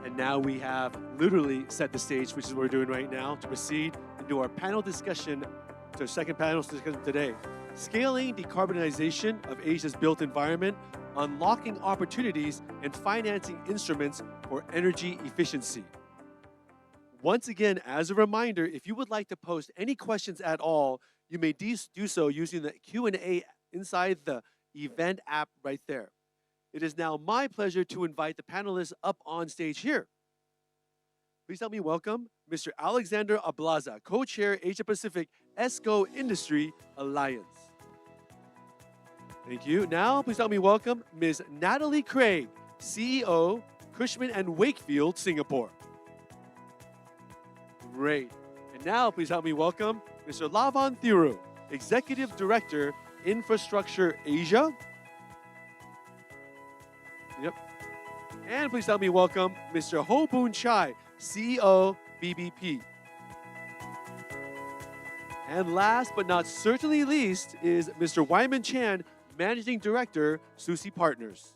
And now we have literally set the stage, which is what we're doing right now, to proceed into our panel discussion, to our second panel discussion today. Scaling decarbonization of Asia's built environment, unlocking opportunities and financing instruments for energy efficiency. Once again, as a reminder, if you would like to post any questions at all, you may do so using the Q&A inside the event app right there. It is now my pleasure to invite the panelists up on stage here. Please help me welcome Mr. Alexander Ablaza, Co-Chair, Asia Pacific ESCO Industry Alliance. Thank you. Now, please help me welcome Ms. Natalie Craig, CEO, Cushman and Wakefield, Singapore. Great. And now, please help me welcome Mr. Lavan Thiru, Executive Director, Infrastructure Asia. Yep. And please help me welcome Mr. Hoe Boon Chye, CEO, BBP. And last but not certainly least is Mr. Wymen Chan, Managing Director, SUSI Partners.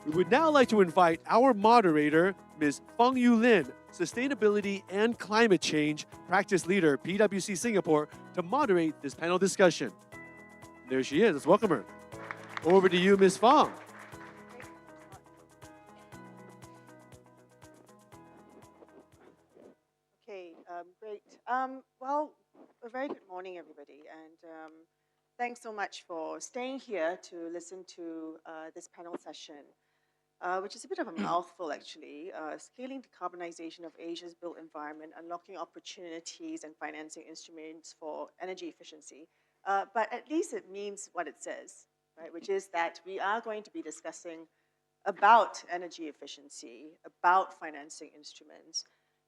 We would now like to invite our moderator, Ms. Fang Eu-Lin, Sustainability and Climate Change Practice Leader, PwC Singapore, to moderate this panel discussion. There she is. Let's welcome her. Over to you, Ms. Fang. Okay, great. Well, a very good morning, everybody, and thanks so much for staying here to listen to this panel session, which is a bit of a mouthful, actually. Scaling decarbonization of Asia's built environment, unlocking opportunities and financing instruments for energy efficiency. But at least it means what it says, right? Which is that we are going to be discussing about energy efficiency, about financing instruments.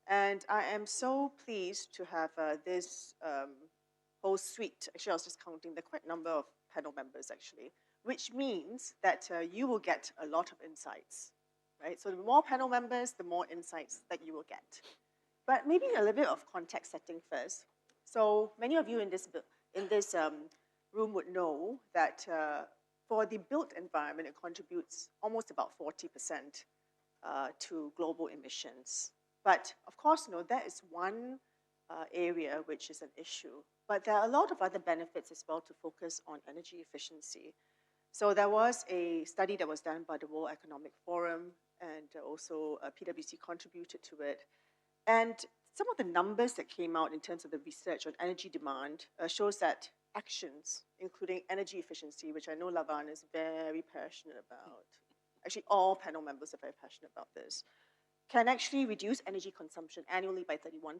And I am so pleased to have this whole suite. Actually, I was just counting the quite number of panel members, actually, which means that you will get a lot of insights, right? So the more panel members, the more insights that you will get. But maybe a little bit of context setting first. So many of you in this room would know that for the built environment, it contributes almost about 40% to global emissions. But of course, that is one area which is an issue. But there are a lot of other benefits as well to focus on energy efficiency. So there was a study that was done by the World Economic Forum, and also PwC contributed to it. And some of the numbers that came out in terms of the research on energy demand shows that actions, including energy efficiency, which I know Lavan is very passionate about. Actually, all panel members are very passionate about this, can actually reduce energy consumption annually by 31%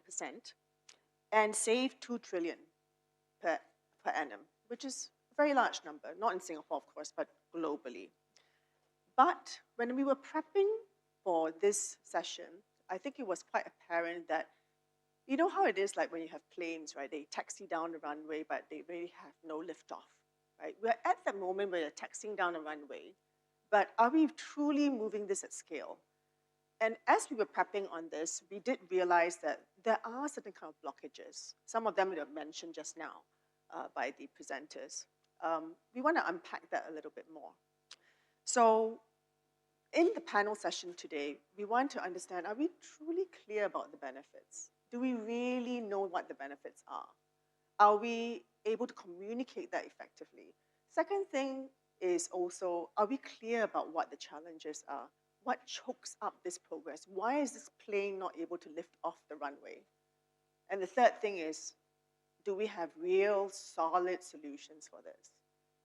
and save 2 trillion per annum, which is a very large number, not in Singapore, of course, but globally. But when we were prepping for this session, I think it was quite apparent that you know how it is like when you have planes, right? They taxi down the runway, but they really have no liftoff, right? We're at the moment where they're taxiing down the runway, but are we truly moving this at scale? And as we were prepping on this, we did realize that there are certain kind of blockages. Some of them were mentioned just now by the presenters. We want to unpack that a little bit more. So in the panel session today, we want to understand, are we truly clear about the benefits? Do we really know what the benefits are? Are we able to communicate that effectively? Second thing is also, are we clear about what the challenges are? What chokes up this progress? Why is this plane not able to lift off the runway? And the third thing is, do we have real, solid solutions for this,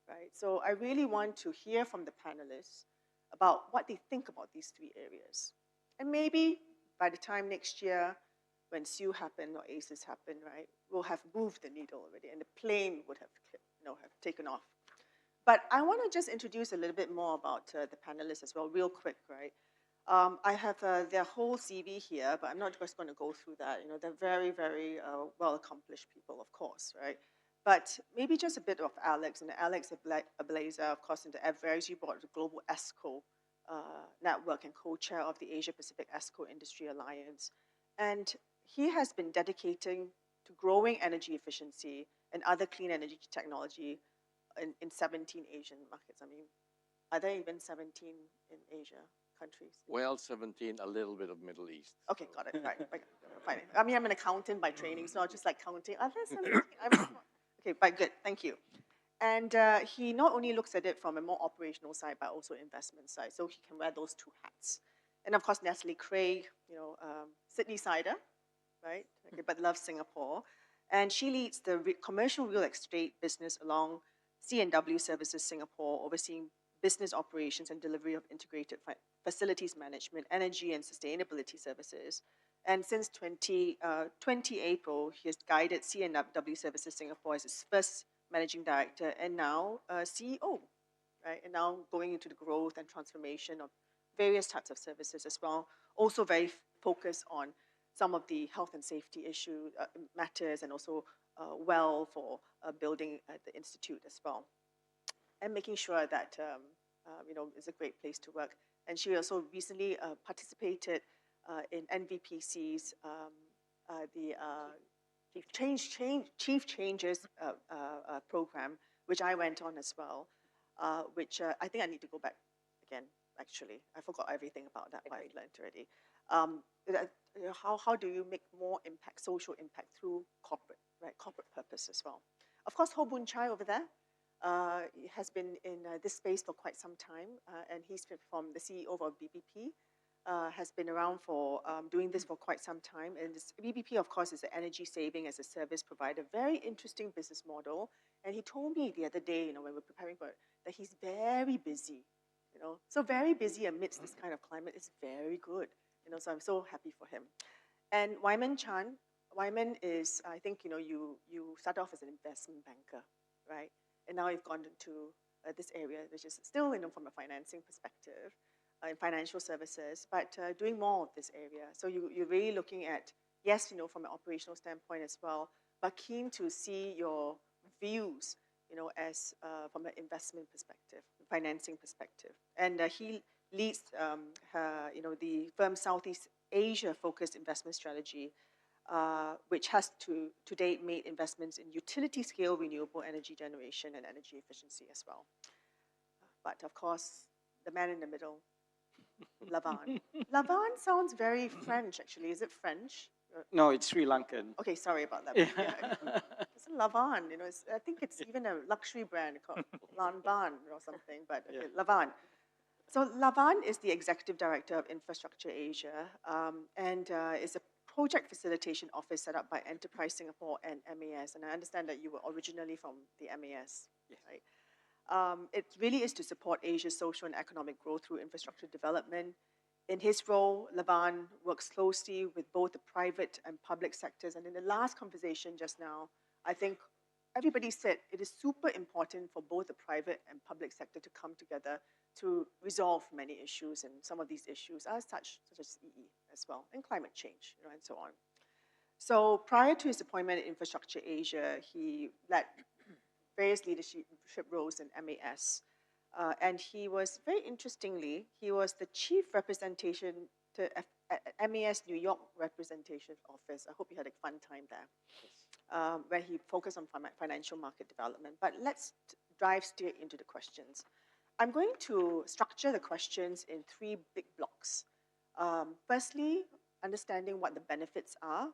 right? So I really want to hear from the panelists about what they think about these 3 areas. And maybe by the time next year, when SU happened or ACES happened, right, we'll have moved the needle already and the plane would have, have taken off. But I want to just introduce a little bit more about the panelists as well, real quick, right? I have their whole CV here, but I'm not just going to go through that. They're very, very well-accomplished people, of course, right? But maybe just a bit of Alex, and Alex Ablaza, of course, in the advisory board of the Global ESCO network and co-chair of the Asia Pacific ESCO Industry Alliance. And he has been dedicating to growing energy efficiency and other clean energy technology in 17 Asian markets. I mean, are there even 17 in Asia? countries? Well, 17, a little bit of Middle East. Okay, got it. Right. Fine. I mean, I'm an accountant by training, so I'll just like counting. Oh, there's 17. Okay, but good. Thank you. And he not only looks at it from a more operational side, but also investment side. So he can wear those two hats. And of course, Natalie Craig, Sydney Sider, right? Okay, but loves Singapore. And she leads the commercial real estate business along C&W Services Singapore, overseeing business operations and delivery of integrated facilities management, energy and sustainability services. And since 20 April, he has guided C&W Services Singapore as its first managing director and now CEO, right? And now going into the growth and transformation of various types of services as well. Also very focused on some of the health and safety issue matters and also for building at the institute as well. And making sure that, it's a great place to work. And she also recently participated in NVPC's, Chief Changes program, which I went on as well, which I think I need to go back again, actually. I forgot everything about that, what I've learned already. How do you make more impact, social impact through corporate purpose as well? Of course, Hoe Boon Chye over there has been in this space for quite some time, and he's been from the CEO of BBP, has been around for doing this for quite some time. And this BBP, of course, is an energy saving as a service provider, very interesting business model. And he told me the other day, when we're preparing for it, that he's very busy, so very busy amidst this kind of climate is very good, so I'm so happy for him. And Wymen Chan, Wymen is, I think, you started off as an investment banker, right? And now you've gone into this area, which is still, from a financing perspective, in financial services, but doing more of this area. So you're really looking at, yes, from an operational standpoint as well, but keen to see your views, as from an investment perspective, financing perspective. And he leads, the firm's Southeast Asia-focused investment strategy, which has to date made investments in utility-scale renewable energy generation and energy efficiency as well. But of course, the man in the middle, Lavan. Lavan sounds very French, actually. Is it French? No, it's Sri Lankan. Okay, sorry about that. Yeah. It's Lavan, I think it's even a luxury brand called Lanvan or something, but okay, yeah. Lavan. So Lavan is the Executive Director of Infrastructure Asia, and is a project facilitation office set up by Enterprise Singapore and MAS. And I understand that you were originally from the MAS, yes. Right? It really is to support Asia's social and economic growth through infrastructure development. In his role, Lavan works closely with both the private and public sectors. And in the last conversation just now, I think everybody said it is super important for both the private and public sector to come together to resolve many issues. And some of these issues are such as EE as well, and climate change, and so on. So prior to his appointment in Infrastructure Asia, he led various leadership roles in MAS. And he was, very interestingly, he was the chief representation to MAS New York Representation Office. I hope you had a fun time there, where he focused on financial market development. But let's dive straight into the questions. I'm going to structure the questions in 3 big blocks. Firstly, understanding what the benefits are.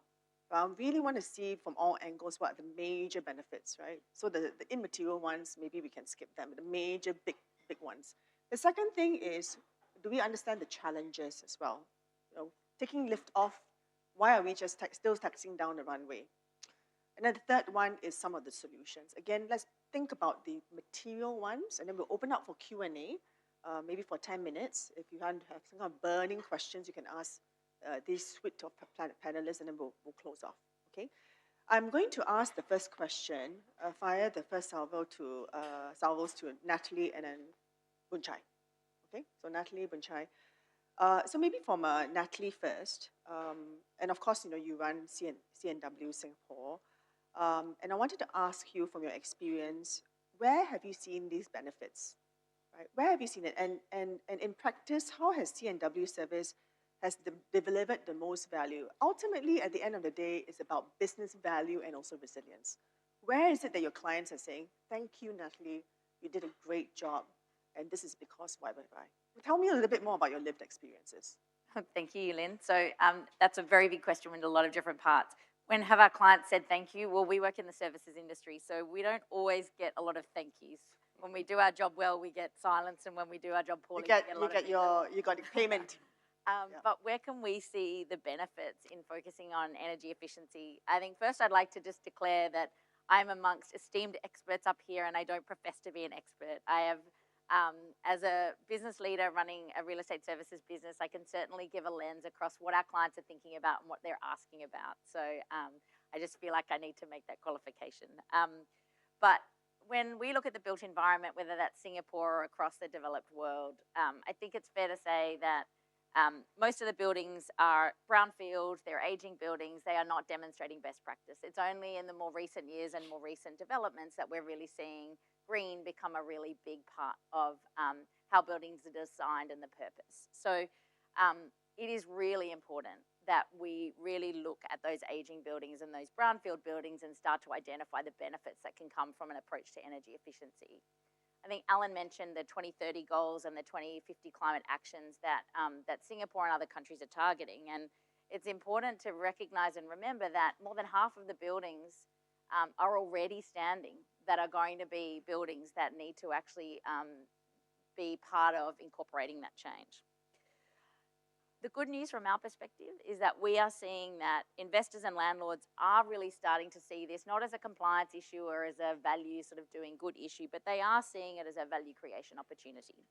I really want to see from all angles what are the major benefits, right? So the immaterial ones, maybe we can skip them, but the major big ones. The second thing is, do we understand the challenges as well? Taking lift off, why are we just still taxiing down the runway? And then the third one is some of the solutions. Again, let's think about the material ones, and then we'll open up for Q&A, maybe for 10 minutes. If you have some kind of burning questions, you can ask this suite of panelists, and then we'll close off, okay? I'm going to ask the first question, fire the first salvos to Natalie and then Boon Chye, okay? So Natalie, Boon Chye. So maybe from Natalie first, and of course, you run C&W Singapore, and I wanted to ask you from your experience, where have you seen these benefits, right? Where have you seen it? And in practice, how has C&W Service has delivered the most value? Ultimately, at the end of the day, it's about business value and also resilience. Where is it that your clients are saying, thank you, Natalie, you did a great job, and this is because why? tell me a little bit more about your lived experiences. Thank you, Eu-Lin. So that's a very big question with a lot of different parts. When have our clients said thank you? Well, we work in the services industry, so we don't always get a lot of thank yous. When we do our job well, we get silence, and when we do our job poorly, we get a lot of you got payment. But where can we see the benefits in focusing on energy efficiency? I think first I'd like to just declare that I'm amongst esteemed experts up here, and I don't profess to be an expert. I have, as a business leader running a real estate services business, I can certainly give a lens across what our clients are thinking about and what they're asking about. So I just feel like I need to make that qualification. But when we look at the built environment, whether that's Singapore or across the developed world, I think it's fair to say that most of the buildings are brownfield, they're aging buildings, they are not demonstrating best practice. It's only in the more recent years and more recent developments that we're really seeing green become a really big part of how buildings are designed and the purpose. So it is really important that we really look at those aging buildings and those brownfield buildings and start to identify the benefits that can come from an approach to energy efficiency. I think Alan mentioned the 2030 goals and the 2050 climate actions that, that Singapore and other countries are targeting. And it's important to recognize and remember that more than half of the buildings are already standing that are going to be buildings that need to actually be part of incorporating that change. The good news from our perspective is that we are seeing that investors and landlords are really starting to see this not as a compliance issue or as a value sort of doing good issue, but they are seeing it as a value creation opportunity.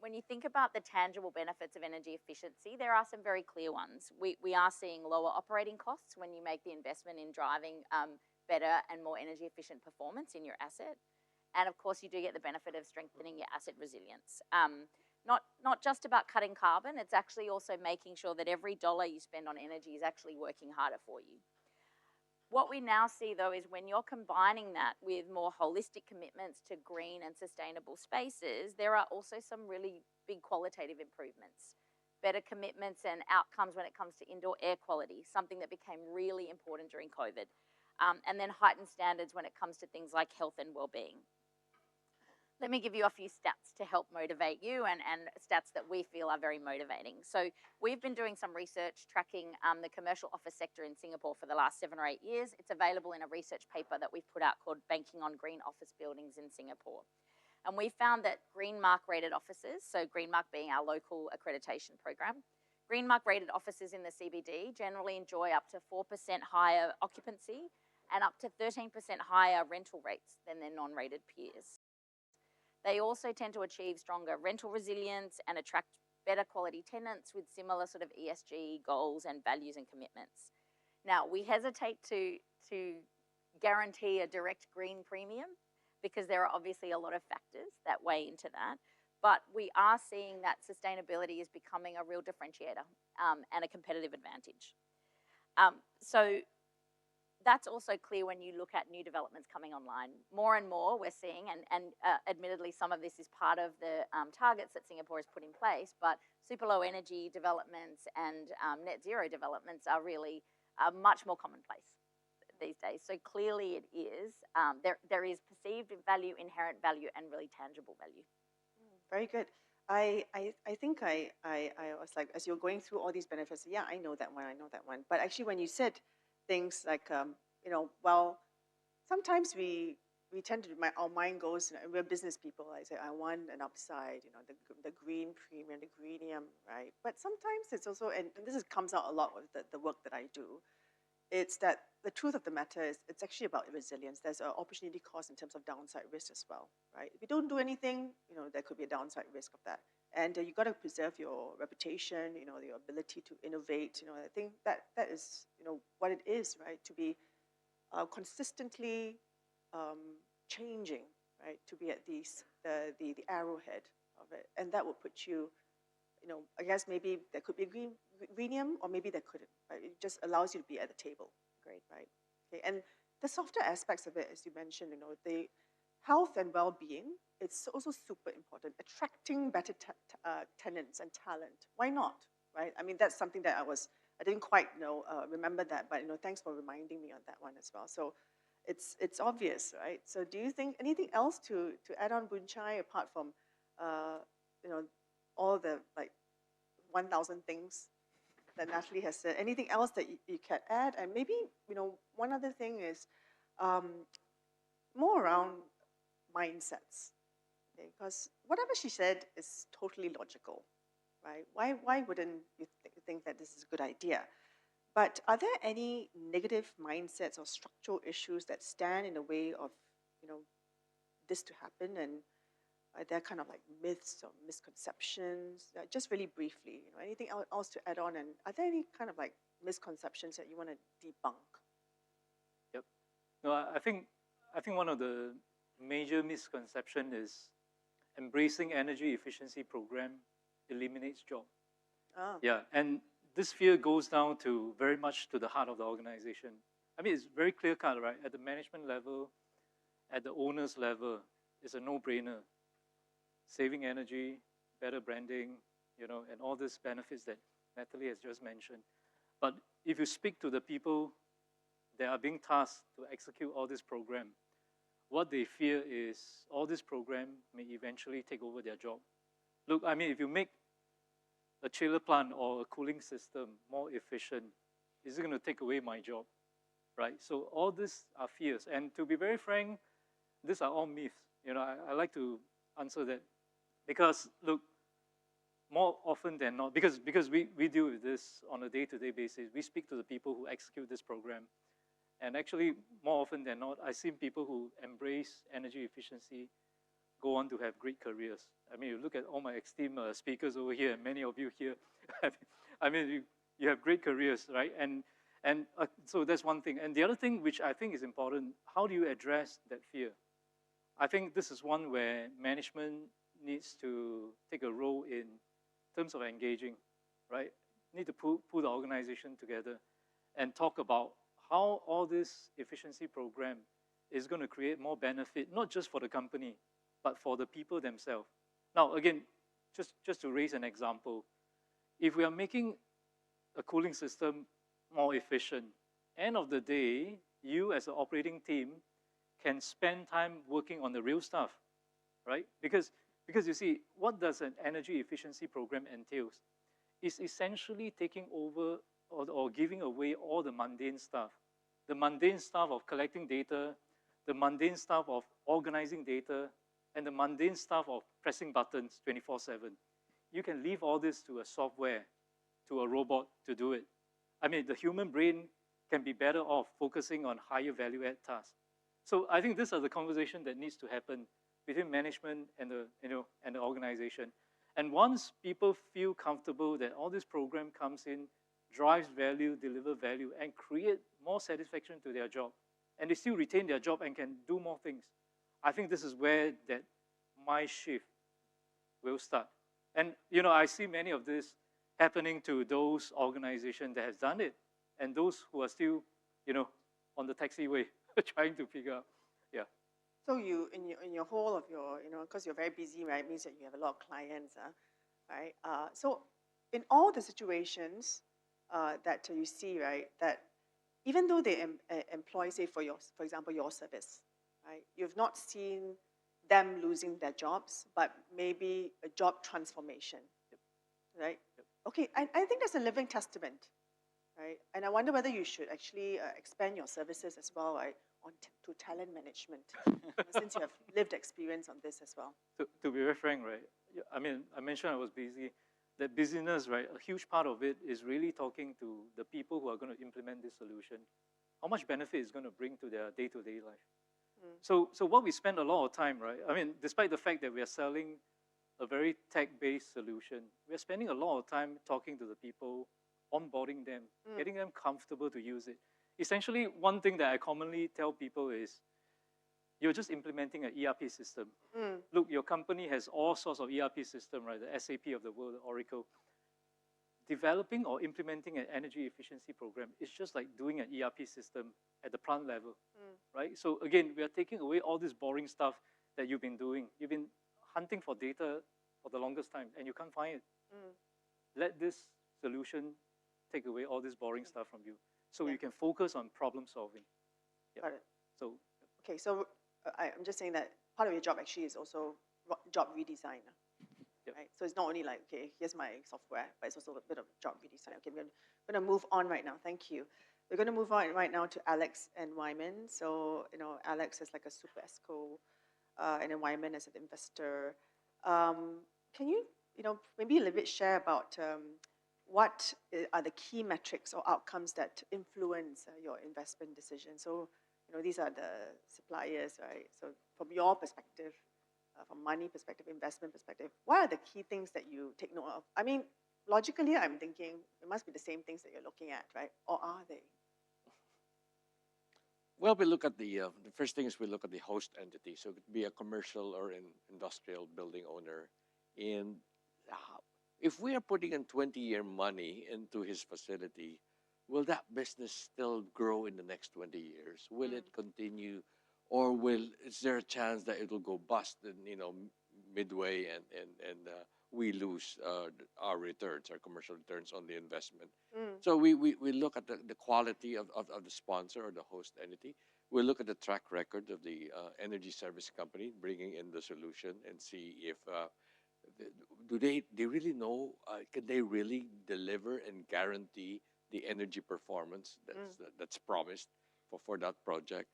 When you think about the tangible benefits of energy efficiency, there are some very clear ones. We are seeing lower operating costs when you make the investment in driving better and more energy efficient performance in your asset. And of course, you do get the benefit of strengthening your asset resilience. Not just about cutting carbon, it's actually also making sure that every dollar you spend on energy is actually working harder for you. What we now see though is when you're combining that with more holistic commitments to green and sustainable spaces, there are also some really big qualitative improvements. Better commitments and outcomes when it comes to indoor air quality, something that became really important during COVID. And then heightened standards when it comes to things like health and well-being. Let me give you a few stats to help motivate you and stats that we feel are very motivating. So we've been doing some research tracking the commercial office sector in Singapore for the last 7 or 8 years. It's available in a research paper that we've put out called Banking on Green Office Buildings in Singapore. And we found that Green Mark rated offices, so Green Mark being our local accreditation program, Green Mark rated offices in the CBD generally enjoy up to 4% higher occupancy and up to 13% higher rental rates than their non-rated peers. They also tend to achieve stronger rental resilience and attract better quality tenants with similar sort of ESG goals and values and commitments. Now, we hesitate to guarantee a direct green premium because there are obviously a lot of factors that weigh into that, but we are seeing that sustainability is becoming a real differentiator and a competitive advantage. So that's also clear when you look at new developments coming online. More and more we're seeing, and admittedly some of this is part of the targets that Singapore has put in place, but super low energy developments and net zero developments are really much more commonplace these days. So clearly it is, there is perceived value, inherent value, and really tangible value. Very good. I think I was like, as you're going through all these benefits, yeah, I know that one. But actually when you said things like, you know, well, sometimes we tend to, our mind goes, you know, we're business people. I say, I want an upside, you know, the green premium, the greenium, right? But sometimes it's also, and this comes out a lot with the work that I do, it's that the truth of the matter is it's actually about resilience. There's an opportunity cost in terms of downside risk as well, right? If you don't do anything, you know, there could be a downside risk of that. And you've got to preserve your reputation, you know, your ability to innovate. You know, I think that is, you know, what it is, right? To be consistently changing, right? To be at the arrowhead of it, and that will put you, you know, I guess maybe there could be a greenium, or maybe there couldn't. Right? It just allows you to be at the table. Great, right? Okay, and the softer aspects of it, as you mentioned, you know, the health and well-being, it's also super important. Attracting better tenants and talent. Why not, right? I mean, that's something that I didn't quite remember that, but, you know, thanks for reminding me on that one as well. So it's obvious, right? So do you think anything else to add on, Boon Chye, apart from, you know, all the like 1,000 things that Natalie has said. Anything else that you can add? And maybe, one other thing is more around mindsets. Okay? Because whatever she said is totally logical, right? Why wouldn't you think that this is a good idea? But are there any negative mindsets or structural issues that stand in the way of, this to happen? And are there kind of like myths or misconceptions? Just really briefly, anything else to add on? And are there any kind of like misconceptions that you want to debunk? Yep. No, I think one of the major misconception is embracing energy efficiency program eliminates job. Oh. Yeah, and this fear goes down to very much to the heart of the organization. I mean, it's very clear cut, right? At the management level, at the owner's level, it's a no-brainer. Saving energy, better branding, and all these benefits that Natalie has just mentioned. But if you speak to the people that are being tasked to execute all this program, what they fear is all this program may eventually take over their job. Look, I mean, if you make a chiller plant or a cooling system more efficient, is it going to take away my job, right? So all these are fears. And to be very frank, these are all myths. I like to answer that because, look, more often than not, because we deal with this on a day-to-day basis, we speak to the people who execute this program. And actually, more often than not, I've seen people who embrace energy efficiency go on to have great careers. I mean, you look at all my esteemed speakers over here, and many of you here. I mean, you have great careers, right? And so that's one thing. And the other thing, which I think is important, how do you address that fear? I think this is one where management needs to take a role in terms of engaging, right? Need to pull the organization together and talk about how all this efficiency program is going to create more benefit, not just for the company, but for the people themselves. Now, again, just to raise an example, if we are making a cooling system more efficient, end of the day, you as an operating team can spend time working on the real stuff, right? Because you see, what does an energy efficiency program entails? It's essentially taking over or giving away all the mundane stuff. The mundane stuff of collecting data, the mundane stuff of organizing data, and the mundane stuff of pressing buttons 24/7. You can leave all this to a software, to a robot to do it. I mean, the human brain can be better off focusing on higher value-add tasks. So I think these are the conversation that needs to happen between management and the organization. And once people feel comfortable that all this program comes in, drives value, deliver value, and create more satisfaction to their job, and they still retain their job and can do more things, I think this is where that my shift will start. And I see many of this happening to those organizations that has done it, and those who are still, on the taxiway trying to figure out. Yeah. So you, in your whole of your, because you're very busy, right? It means that you have a lot of clients, right? So in all the situations that you see, right, that even though they employ, say, for example, your service, right? You've not seen them losing their jobs, but maybe a job transformation, right? Yep. Okay, I think that's a living testament, right? And I wonder whether you should actually expand your services as well, right, to talent management, since you have lived experience on this as well. To be very frank, right? I mean, I mentioned I was busy. That busyness, right? A huge part of it is really talking to the people who are going to implement this solution. How much benefit it's going to bring to their day-to-day life. So what we spend a lot of time, right? I mean, despite the fact that we are selling a very tech-based solution, we are spending a lot of time talking to the people, onboarding them, getting them comfortable to use it. Essentially, one thing that I commonly tell people is, you're just implementing an ERP system. Look, your company has all sorts of ERP systems, right? The SAP of the world, the Oracle. Developing or implementing an energy efficiency program is just like doing an ERP system at the plant level, right? So again, we are taking away all this boring stuff that you've been doing. You've been hunting for data for the longest time, and you can't find it. Let this solution take away all this boring stuff from you, so you can focus on problem solving. Yeah. Got it. So. Okay, so I'm just saying that part of your job actually is also job redesign. Yep. right? So it's not only like, okay, here's my software, but it's also a bit of job redesign. Okay, we're going to move on right now. Thank you. We're going to move on right now to Alex and Wymen. So, Alex is like a super ESCO, and then Wymen as an investor. Can you, maybe a little bit share about what are the key metrics or outcomes that influence your investment decision? So, these are the suppliers, right? So from your perspective, from money perspective, investment perspective, what are the key things that you take note of? I mean, logically, I'm thinking it must be the same things that you're looking at, right? Or are they? Well, we look at the first thing is we look at the host entity. So it could be a commercial or an industrial building owner. And if we are putting in 20-year money into his facility, will that business still grow in the next 20 years? Will it continue, or is there a chance that it will go bust in midway and we lose our returns, our commercial returns on the investment? So we look at the quality of the sponsor or the host entity. We look at the track record of the energy service company bringing in the solution and see if do they really know, can they really deliver and guarantee the energy performance that's promised for that project.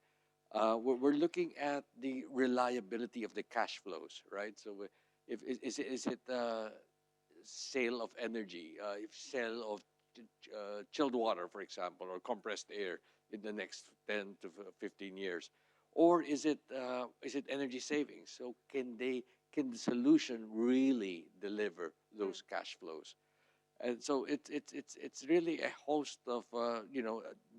We're looking at the reliability of the cash flows, right? So is it sale of energy, if sale of chilled water, for example, or compressed air in the next 10 to 15 years, or is it energy savings? So can the solution really deliver those cash flows? And so it's really a host of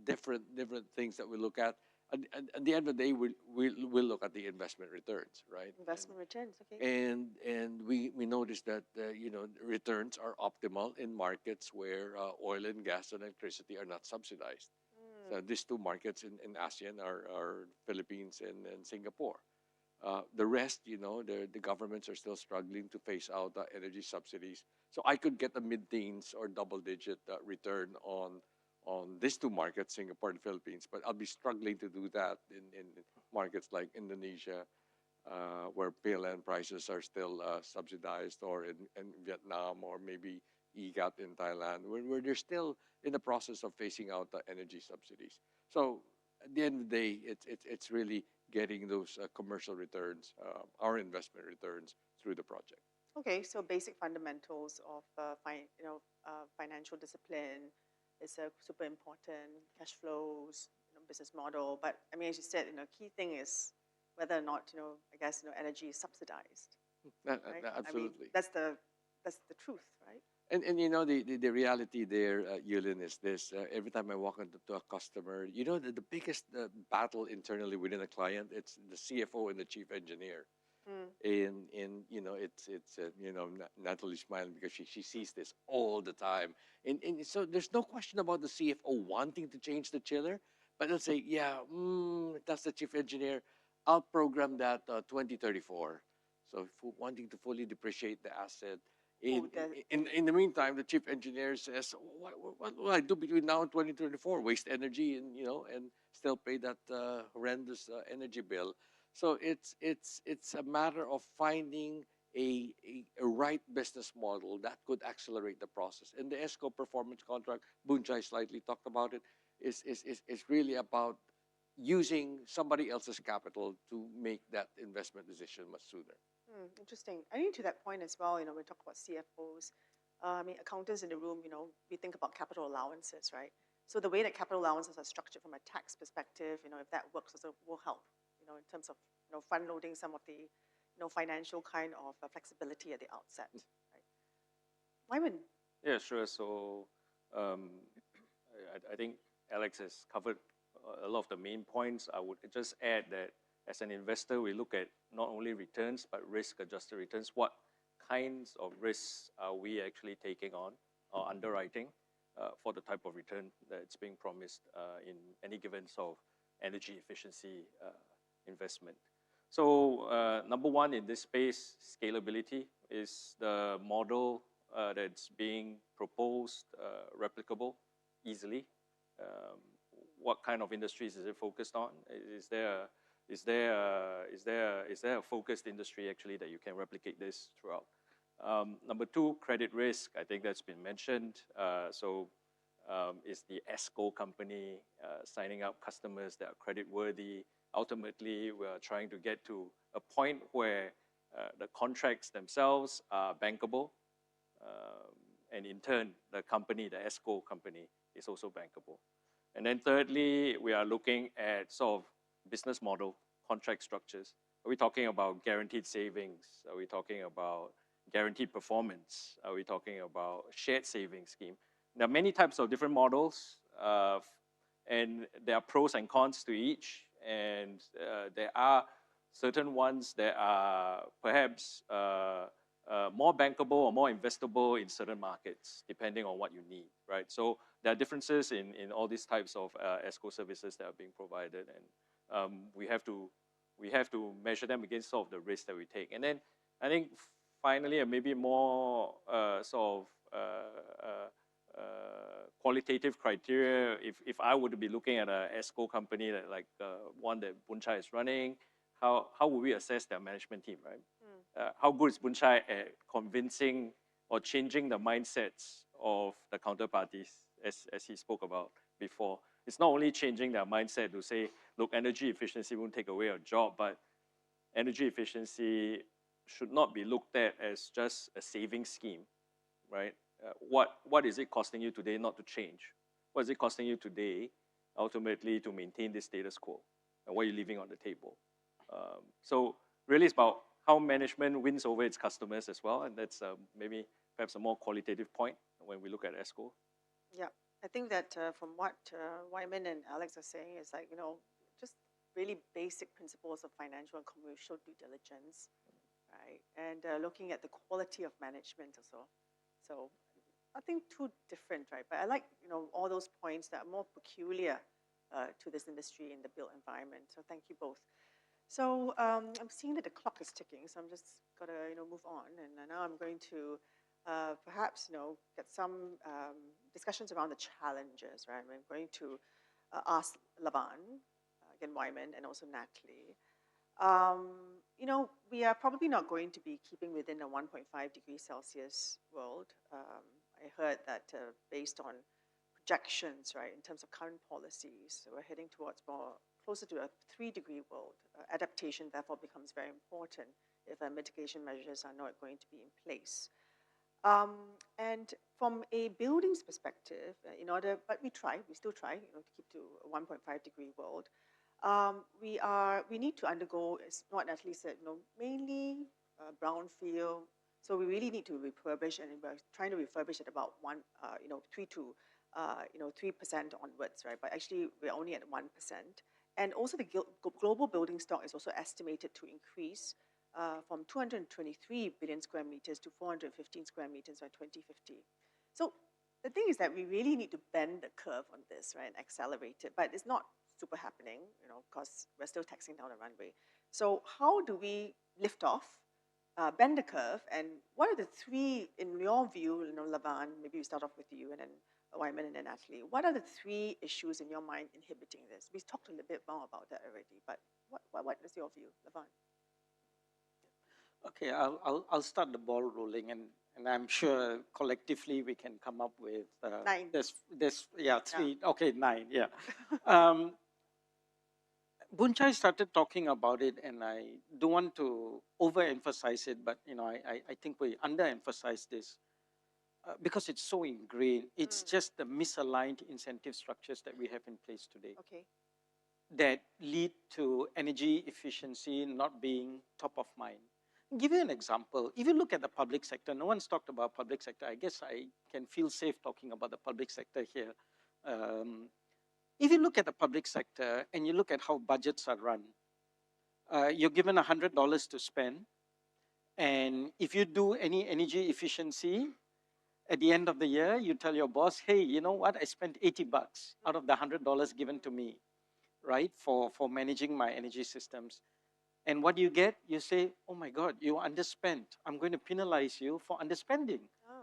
different things that we look at. And at the end of the day, we'll look at the investment returns, right? Investment returns, okay. And we noticed that returns are optimal in markets where oil and gas and electricity are not subsidized. So these two markets in ASEAN are Philippines and Singapore. The rest, the governments are still struggling to phase out energy subsidies. So I could get a mid-teens or double-digit return on these two markets, Singapore and Philippines, but I'll be struggling to do that in markets like Indonesia, where PLN prices are still subsidized, or in Vietnam, or maybe EGAT in Thailand, where they're still in the process of phasing out the energy subsidies. So at the end of the day, it's really getting those commercial returns, our investment returns through the project. Okay, so basic fundamentals of financial discipline is super important. Cash flows, business model. But I mean, as you said, key thing is whether or not energy is subsidized. Right? Absolutely. I mean, that's the truth, right? And the reality there, Eu-Lin, is this: every time I walk into a customer, the biggest battle internally within a client, it's the CFO and the chief engineer. And it's Natalie's smiling because she sees this all the time. And so there's no question about the CFO wanting to change the chiller, but they'll say, yeah, that's the chief engineer. I'll program that 2034. So wanting to fully depreciate the asset. In the meantime, the chief engineer says, what will I do between now and 2024? Waste energy and still pay that horrendous energy bill. So it's a matter of finding a right business model that could accelerate the process. And the ESCO performance contract, Boon Chye slightly talked about it, is really about using somebody else's capital to make that investment decision much sooner. Interesting. I think to that point as well, we talk about CFOs. I mean, accountants in the room, we think about capital allowances, right? So the way that capital allowances are structured from a tax perspective, if that works, also will help, in terms of, front loading some of the, financial kind of flexibility at the outset, right? Wymen. Yeah, sure. So I think Alex has covered a lot of the main points. I would just add that as an investor, we look at not only returns, but risk-adjusted returns. What kinds of risks are we actually taking on or underwriting for the type of return that's being promised in any given sort of energy efficiency investment? So number one in this space, scalability. Is the model that's being proposed replicable easily? What kind of industries is it focused on? Is there a focused industry actually that you can replicate this throughout? Number two, credit risk. I think that's been mentioned. Is the ESCO company signing up customers that are credit worthy? Ultimately, we're trying to get to a point where the contracts themselves are bankable. And in turn, the company, the ESCO company, is also bankable. And then thirdly, we are looking at sort of business model, contract structures. Are we talking about guaranteed savings? Are we talking about guaranteed performance? Are we talking about shared savings scheme? There are many types of different models, and there are pros and cons to each. And there are certain ones that are perhaps more bankable or more investable in certain markets, depending on what you need, right? So there are differences in all these types of ESCO services that are being provided, and we have to measure them against sort of the risk that we take. And then I think finally, and maybe more sort of qualitative criteria, if I were to be looking at an ESCO company that like one that Boon Chye is running, how would we assess their management team, right? How good is Boon Chye at convincing or changing the mindsets of the counterparties, as he spoke about before? It's not only changing their mindset to say, look, energy efficiency won't take away a job, but energy efficiency should not be looked at as just a saving scheme, right? What is it costing you today not to change? What is it costing you today, ultimately, to maintain this status quo? And what are you leaving on the table? So really it's about how management wins over its customers as well. And that's maybe perhaps a more qualitative point when we look at ESCO. Yeah, I think that from what Wyman and Alex are saying is like, just really basic principles of financial and commercial due diligence, right? And looking at the quality of management also. So nothing too different, right? But I like, all those points that are more peculiar to this industry in the built environment. So thank you both. So I'm seeing that the clock is ticking, so I'm just gotta, move on. And now I'm going to perhaps, get some discussions around the challenges, right? I'm going to ask Lavan, again, Wyman, and also Natalie. We are probably not going to be keeping within a 1.5 degrees Celsius world. I heard that based on projections, right, in terms of current policies, we're heading towards closer to a 3-degree world. Adaptation, therefore, becomes very important if mitigation measures are not going to be in place. And from a building's perspective, but we still try, to keep to a 1.5 degree world. We need to undergo, as what Natalie said, mainly brownfield. So we really need to refurbish, and we're trying to refurbish at about 3% onwards, right? But actually, we're only at 1%. And also the global building stock is also estimated to increase from 223 billion square meters to 415 square meters by 2050. So the thing is that we really need to bend the curve on this, right, and accelerate it. But it's not super happening, because we're still taxing down the runway. So how do we lift off, bend the curve, and what are the three, in your view, Lavan, maybe we start off with you, and then Wyman and then Natalie, what are the three issues in your mind inhibiting this? We talked a little bit more about that already, but what is your view, Lavan? Okay, I'll start the ball rolling, and I'm sure collectively we can come up with 9. Three. Yeah. Okay, 9. Yeah. Boon Chye started talking about it, and I don't want to overemphasize it, but I think we underemphasize this because it's so ingrained. It's just the misaligned incentive structures that we have in place today. Okay. That lead to energy efficiency not being top of mind. I'll give you an example. If you look at the public sector, no one's talked about public sector. I guess I can feel safe talking about the public sector here. If you look at the public sector and you look at how budgets are run, you're given $100 to spend. And if you do any energy efficiency, at the end of the year, you tell your boss, hey, you know what? I spent $80 out of the $100 given to me, right? For managing my energy systems. And what do you get? You say, oh my God, you underspent. I'm going to penalize you for underspending.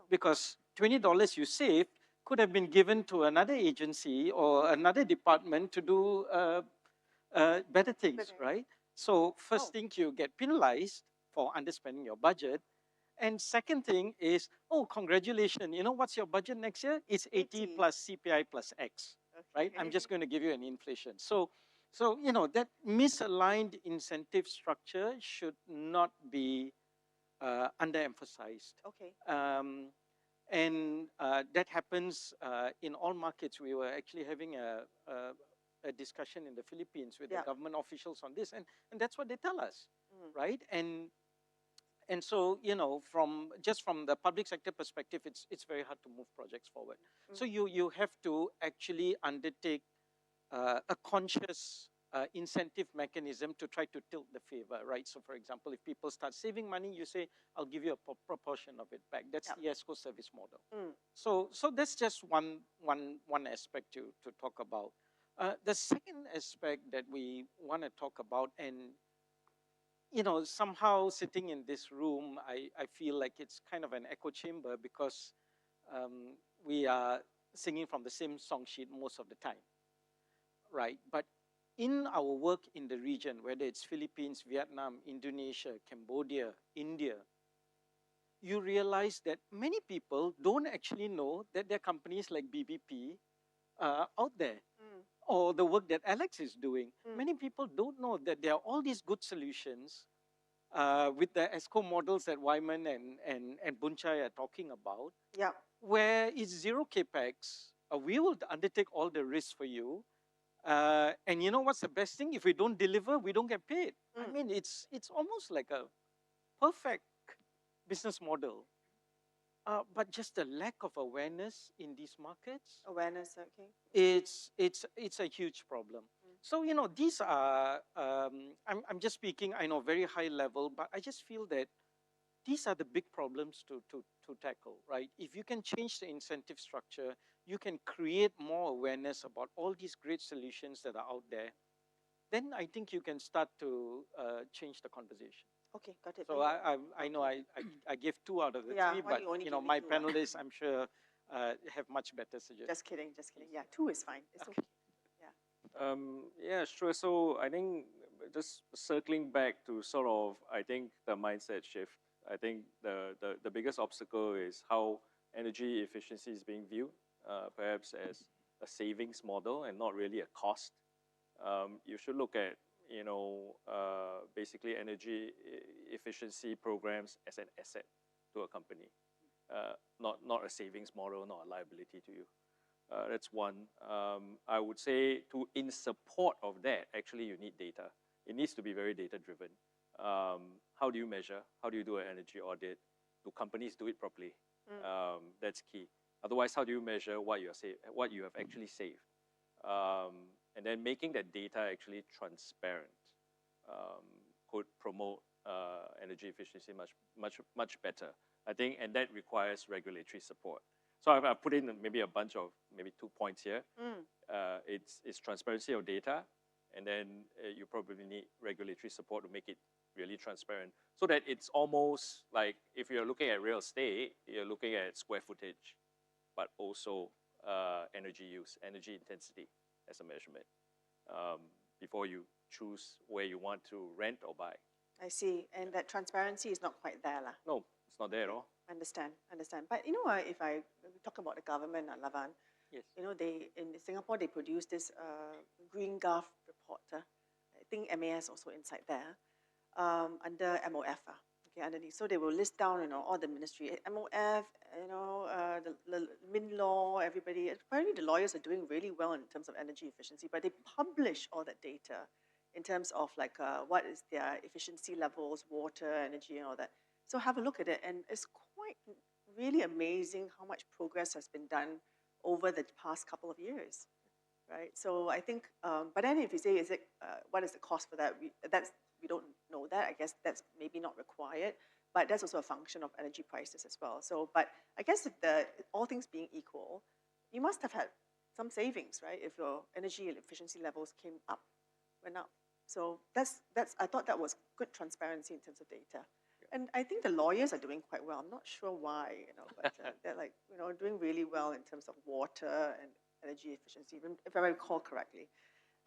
Because $20 you saved could have been given to another agency or another department to do better things, right? So first thing, you get penalized for underspending your budget. And second thing is, oh, congratulations, you know what's your budget next year? It's 80 plus CPI plus X, right? I'm just going to give you an inflation. So you know, that misaligned incentive structure should not be underemphasized. Okay. And that happens in all markets. We were actually having a discussion in the Philippines with the government officials on this, and that's what they tell us, right? And so, you know, from the public sector perspective, it's very hard to move projects forward. So you have to actually undertake a conscious incentive mechanism to try to tilt the favor, right? So for example, if people start saving money, you say, I'll give you a proportion of it back. That's the ESCO service model. So that's just one aspect to talk about. The second aspect that we want to talk about, and you know, somehow sitting in this room, I feel like it's kind of an echo chamber because we are singing from the same song sheet most of the time, right? But in our work in the region, whether it's Philippines, Vietnam, Indonesia, Cambodia, India, you realize that many people don't actually know that there are companies like BBP out there, or the work that Alex is doing. Many people don't know that there are all these good solutions with the ESCO models that Wymen and Boon Chye are talking about, where it's zero capex. We will undertake all the risks for you. And you know what's the best thing? If we don't deliver, we don't get paid. I mean, it's almost like a perfect business model. But just the lack of awareness in these markets. Awareness, okay. It's a huge problem. So, you know, these are, I'm just speaking, I know, very high level, but I just feel that these are the big problems to tackle, right? If you can change the incentive structure, you can create more awareness about all these great solutions that are out there, then I think you can start to change the conversation. Okay, got it. So I know I gave 2 out of the 3, but you know, my panelists, I'm sure, have much better suggestions. Just kidding, just kidding. Yeah, 2 is fine. It's okay. Yeah, sure. So I think just circling back to sort of, I think the mindset shift. I think the biggest obstacle is how energy efficiency is being viewed, perhaps as a savings model and not really a cost. You should look at, you know, basically energy efficiency programs as an asset to a company, not a savings model, not a liability to you. That's one. I would say in support of that, actually you need data. It needs to be very data driven. How do you measure? How do you do an energy audit? Do companies do it properly? That's key. Otherwise, how do you measure what you have actually saved? And then making that data actually transparent could promote energy efficiency much better, I think, and that requires regulatory support. So I've put in maybe a bunch of 2 points here. It's transparency of data, and then you probably need regulatory support to make it really transparent, so that it's almost like if you're looking at real estate, you're looking at square footage, but also energy use, energy intensity as a measurement before you choose where you want to rent or buy. I see, and that transparency is not quite there, lah. No, it's not there at all. Understand. But you know, if we talk about the government, Lavan, yes, you know, in Singapore they produce this Green Gulf report. I think MAS also inside there, under MOF. Okay, underneath. So they will list down, you know, all the ministry, MOF, you know, the MinLaw, everybody. Apparently the lawyers are doing really well in terms of energy efficiency, but they publish all that data in terms of like what is their efficiency levels, water, energy, and all that. So have a look at it, and it's quite really amazing how much progress has been done over the past couple of years, right? So I think, but then if you say, what is the cost for that? We don't know that. I guess that's maybe not required, but that's also a function of energy prices as well. So, but I guess if all things being equal, you must have had some savings, right? If your energy and efficiency levels went up. So I thought that was good transparency in terms of data. And I think the lawyers are doing quite well. I'm not sure why, you know, but they're like, you know, doing really well in terms of water and energy efficiency, if I recall correctly.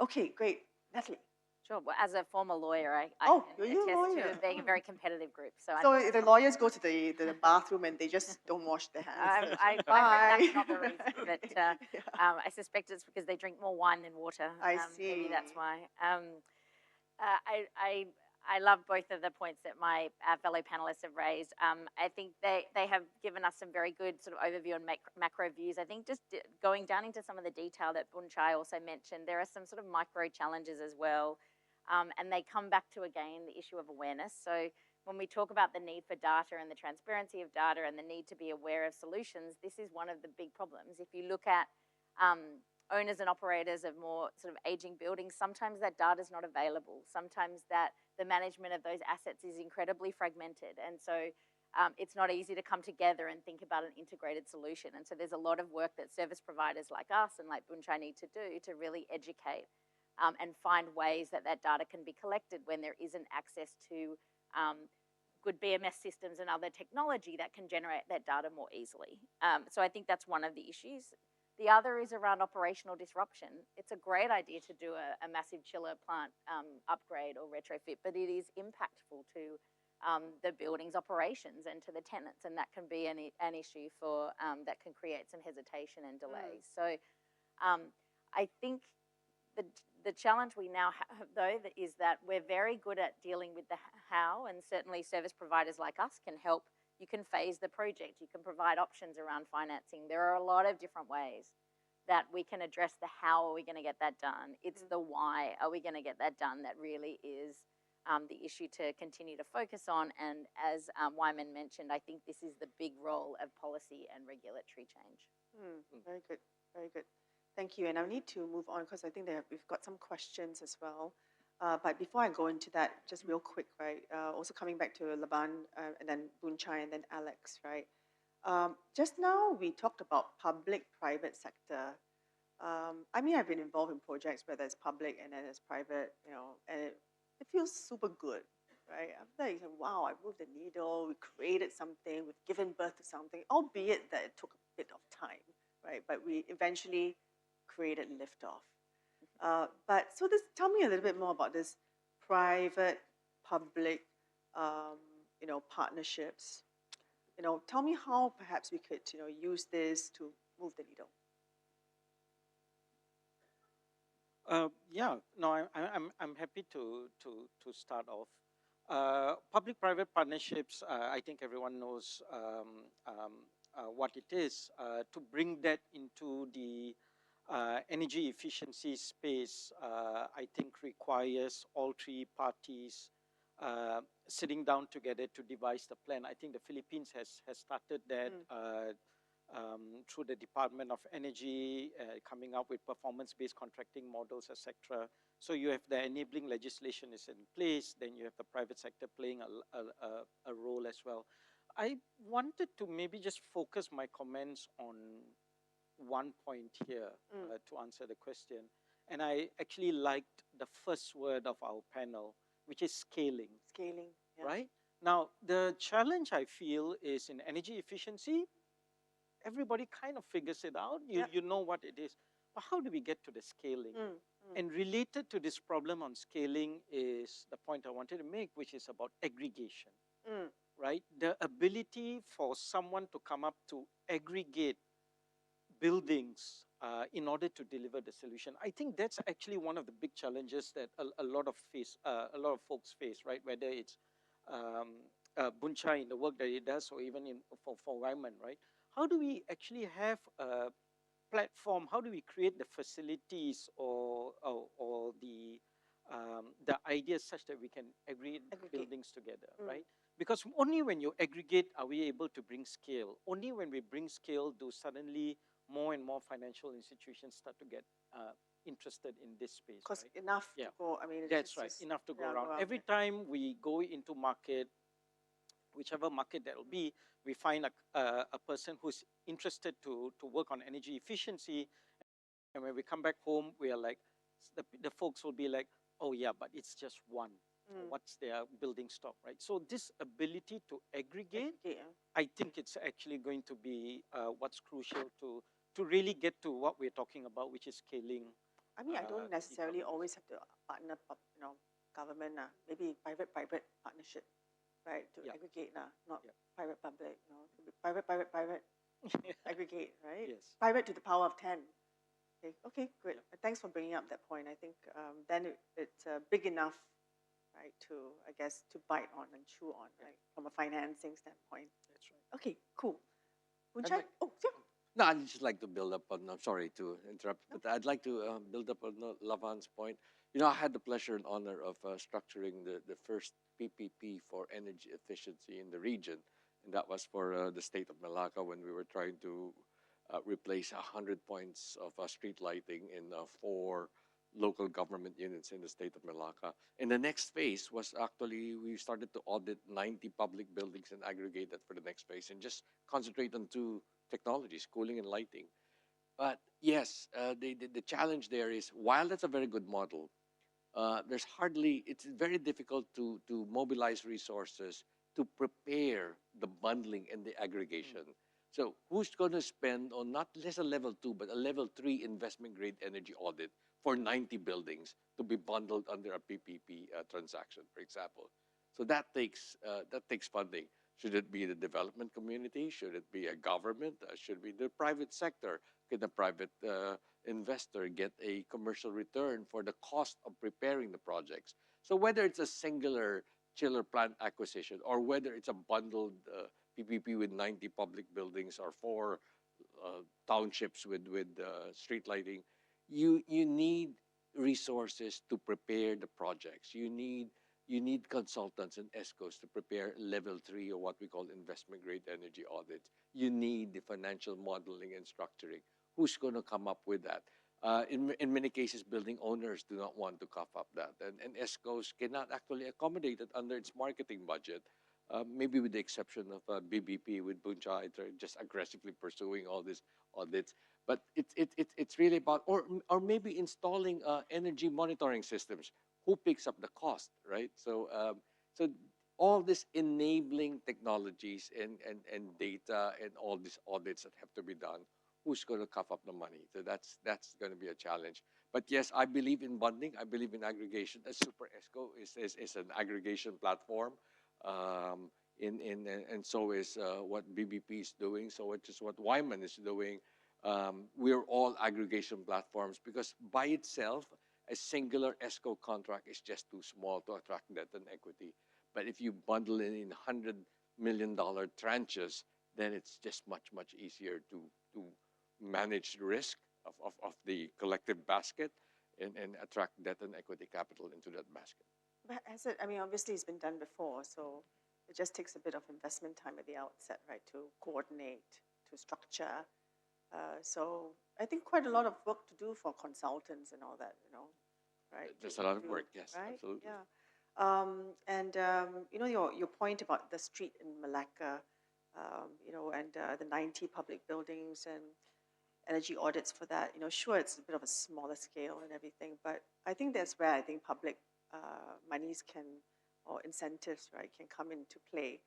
Okay, great. Natalie. Sure. Well, as a former lawyer, I Oh, can you're a attest lawyer. to it being a very competitive group. So, So the lawyers go to the bathroom and they just don't wash their hands. I hope Bye. that's not the reason, but Yeah, I suspect it's because they drink more wine than water. I Maybe that's see. why. I love both of the points that my fellow panelists have raised. I think they have given us some very good sort of overview and macro views. I think just going down into some of the detail that Boon Chye also mentioned, there are some sort of micro challenges as well. And they come back to, again, the issue of awareness. So when we talk about the need for data and the transparency of data and the need to be aware of solutions, this is one of the big problems. If you look at owners and operators of more sort of aging buildings, sometimes that data is not available. Sometimes that the management of those assets is incredibly fragmented. And so it's not easy to come together and think about an integrated solution. And so there's a lot of work that service providers like us and like Boon Chye need to do to really educate and find ways that that data can be collected when there isn't access to good BMS systems and other technology that can generate that data more easily. So I think that's one of the issues. The other is around operational disruption. It's a great idea to do a massive chiller plant upgrade or retrofit, but it is impactful to the building's operations and to the tenants, and that can be an issue for that can create some hesitation and delays. So I think the challenge we now have, though, is that we're very good at dealing with the how, and certainly service providers like us can help. You can phase the project. You can provide options around financing. There are a lot of different ways that we can address the how are we going to get that done. It's the why are we going to get that done that really is the issue to continue to focus on. And as Wyman mentioned, I think this is the big role of policy and regulatory change. Very good, very good. Thank you. And I need to move on because I think we've got some questions as well. But before I go into that, just real quick, right? Also coming back to Lavan and then Boon Chye and then Alex, right? Just now we talked about public-private sector. I mean, I've been involved in projects where there's public and then there's private, you know, and it feels super good, right? After you say, wow, I moved the needle, we created something, we've given birth to something, albeit that it took a bit of time, right? But we eventually created liftoff. But so tell me a little bit more about this private, public, you know, partnerships. You know, tell me how perhaps we could, you know, use this to move the needle. Yeah, no, I'm happy to start off. Public-private partnerships, I think everyone knows what it is. To bring that into the energy efficiency space, I think requires all three parties sitting down together to devise the plan. I think the Philippines has started that through the Department of Energy, coming up with performance-based contracting models, etc. So you have the enabling legislation is in place, then you have the private sector playing a role as well. I wanted to maybe just focus my comments on one point here to answer the question. And I actually liked the first word of our panel, which is scaling. Scaling, yeah. Right? Now, the challenge I feel is in energy efficiency, everybody kind of figures it out. You know what it is. But how do we get to the scaling? And related to this problem on scaling is the point I wanted to make, which is about aggregation. Right? The ability for someone to come up to aggregate buildings in order to deliver the solution. I think that's actually one of the big challenges that a lot of folks face, right? Whether it's Boon Chye in the work that he does, or even for Wymen, right? How do we actually have a platform? How do we create the facilities or the ideas such that we can aggregate buildings together, right? Because only when you aggregate are we able to bring scale. Only when we bring scale do suddenly more and more financial institutions start to get interested in this space. Because right? enough to go, I mean, That's right, enough to go around. Every time we go into market, whichever market that will be, we find a person who's interested to work on energy efficiency. And when we come back home, we are like, the folks will be like, oh yeah, but it's just one. What's their building stock, right? So this ability to aggregate, I think it's actually going to be what's crucial to really get to what we're talking about, which is scaling I mean, I don't necessarily decarbonize. always have to partner, government, maybe private-private partnership, right, to Yeah. aggregate, not Yeah. private-public, private, aggregate, right? Yes. Private to the power of 10. Okay, great. Yeah. Thanks for bringing up that point. I think then it's big enough, right, to, I guess, to bite on and chew on, right, from a financing standpoint. That's right. Okay, cool. Boon I'd Chye? like- Oh, yeah. No, I'd just like to build up on, I'm sorry to interrupt, but I'd like to build up on Lavan's point. You know, I had the pleasure and honor of structuring the first PPP for energy efficiency in the region. And that was for the state of Malacca when we were trying to replace 100 points of street lighting in 4 local government units in the state of Malacca. And the next phase was actually, we started to audit 90 public buildings and aggregate that for the next phase and just concentrate on 2 technologies, cooling and lighting. But yes, the challenge there is, while that's a very good model, it's very difficult to mobilize resources to prepare the bundling and the aggregation. So who's going to spend on not just a level 2, but a level 3 investment grade energy audit for 90 buildings to be bundled under a PPP transaction, for example? So that takes funding. Should it be the development community? Should it be a government? Should it be the private sector? Can the private investor get a commercial return for the cost of preparing the projects? So whether it's a singular chiller plant acquisition or whether it's a bundled PPP with 90 public buildings or 4 townships with street lighting, you need resources to prepare the projects. You need consultants and ESCOs to prepare level 3 or what we call investment grade energy audits. You need the financial modeling and structuring. Who's going to come up with that? In many cases, building owners do not want to cough up that, and ESCOs cannot actually accommodate it under its marketing budget. Maybe with the exception of BBP with Boon Chye just aggressively pursuing all these audits. But it's really about, or maybe installing energy monitoring systems. Who picks up the cost, right? So all these enabling technologies and data and all these audits that have to be done, who's going to cough up the money? So that's going to be a challenge. But yes, I believe in bundling. I believe in aggregation. A super ESCO is an aggregation platform. And so is what BBP is doing. So which is what Wymen is doing. We're all aggregation platforms because by itself, a singular ESCO contract is just too small to attract debt and equity. But if you bundle it in $100 million tranches, then it's just much easier to manage the risk of the collective basket and attract debt and equity capital into that basket. But obviously it's been done before, so it just takes a bit of investment time at the outset, right, to coordinate, to structure. So I think quite a lot of work to do for consultants and all that, right? There's a lot of work, yes, right? absolutely. Yeah. Your point about the street in Malacca, and the 90 public buildings and energy audits for that, sure, it's a bit of a smaller scale and everything, but I think that's where I think public monies or incentives, right, can come into play.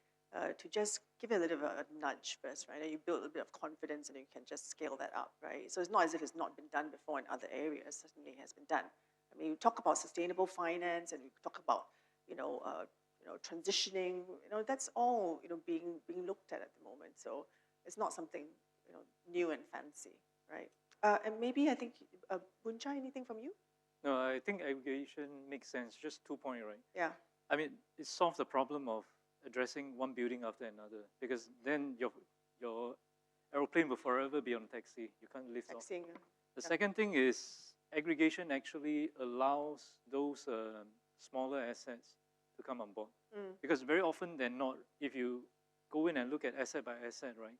To just give it a little bit of a nudge first, right? And you build a bit of confidence and you can just scale that up, right? So it's not as if it's not been done before in other areas. Certainly it has been done. I mean, you talk about sustainable finance and you talk about, transitioning, that's all, being looked at the moment. So it's not something, new and fancy, right? And maybe I think, Boon Chye, anything from you? No, I think aggregation makes sense. Just 2 points, right? Yeah. I mean, it solves the problem of addressing one building after another, because then your aeroplane will forever be on a taxi. You can't lift off. Taxiing. The second thing is aggregation actually allows those smaller assets to come on board. Because very often they're not, if you go in and look at asset by asset, right,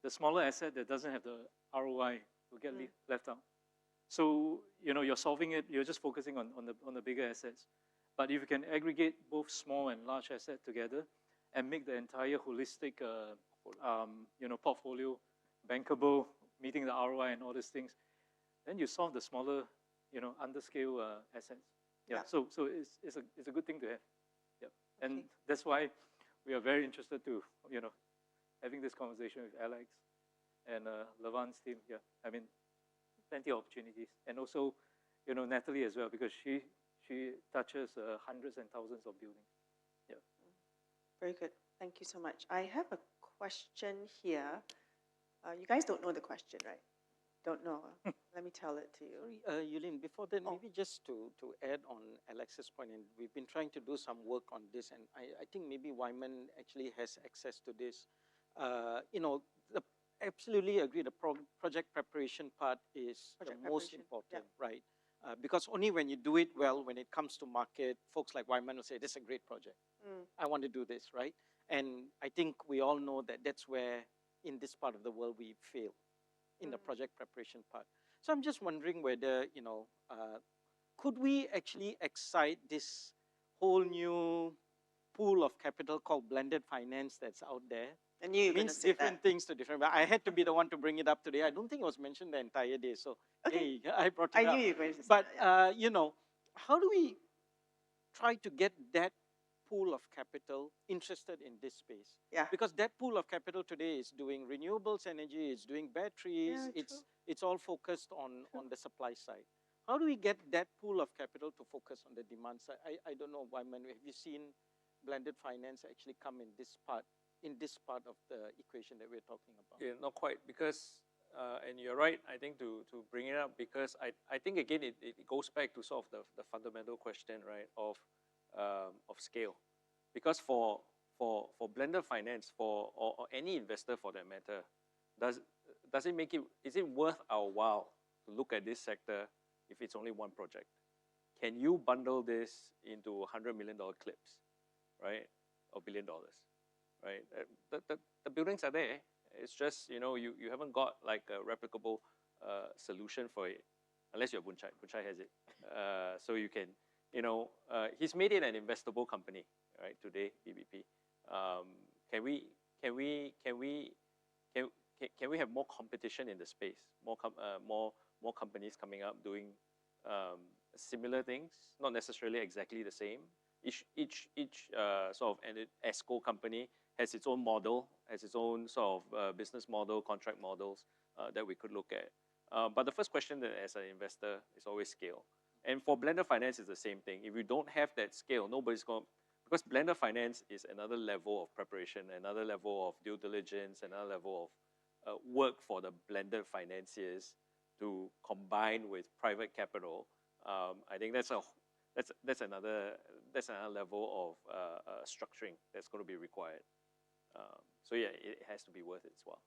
the smaller asset that doesn't have the ROI will get left out. So, you're solving it, you're just focusing on the bigger assets. But if you can aggregate both small and large assets together and make the entire holistic, portfolio bankable, meeting the ROI and all these things, then you solve the smaller, underscale assets. Yeah. So it's a good thing to have. Yeah. And Okay. that's why we are very interested to, having this conversation with Alex and Lavan's team. Yeah. I mean, plenty of opportunities. And also you know, Natalie as well, because she touches hundreds and thousands of buildings. Yeah. Very good. Thank you so much. I have a question here. You guys don't know the question, right? Don't know. Let me tell it to you. Sorry, Eu-Lin, before that, Oh. maybe just to add on Alex's point, and we've been trying to do some work on this, and I think maybe Wyman actually has access to this. You know, absolutely agree, the project preparation part is Project the most preparation, important, right? Because only when you do it well, when it comes to market, folks like Wyman will say, this is a great project. I want to do this, right? And I think we all know that that's where, in this part of the world, we fail in the project preparation part. So I'm just wondering whether, you know, could we actually excite this whole new pool of capital called blended finance that's out there? I knew you were going to Means say different things to different, but I had to be the one to bring it up today. I don't think it was mentioned the entire day, so Okay. hey, I brought it I up. knew you were going to say But, that. you know, how do we try to get that pool of capital interested in this space? Yeah. Because that pool of capital today is doing renewables energy, it's doing batteries, Yeah, it's all focused on the supply side. How do we get that pool of capital to focus on the demand side? I don't know, Wyman, have you seen blended finance actually come in this part of the equation that we're talking about? Yeah, not quite, because and you're right, I think, to bring it up, because I think again it goes back to sort of the fundamental question, right, of scale. Because for blended finance, or any investor for that matter, does it make it, is it worth our while to look at this sector if it's only one project? Can you bundle this into $100 million clips, right, or $1 billion, right? The buildings are there. It's just, you know, you haven't got like a replicable solution for it, unless you're Boon Chye. Boon Chye has it. So you can, you know, he's made it an investable company, right, today, BBP. Can we have more competition in the space? More companies coming up doing similar things, not necessarily exactly the same. Each sort of ESCO company has its own model, has its own sort of business model, contract models that we could look at. But the first question that, as an investor, is always scale. And for blended finance, it's the same thing. If you don't have that scale, nobody's going to, because blended finance is another level of preparation, another level of due diligence, another level of work for the blended financiers to combine with private capital. I think that's another level of structuring that's going to be required. So yeah, it has to be worth it as well.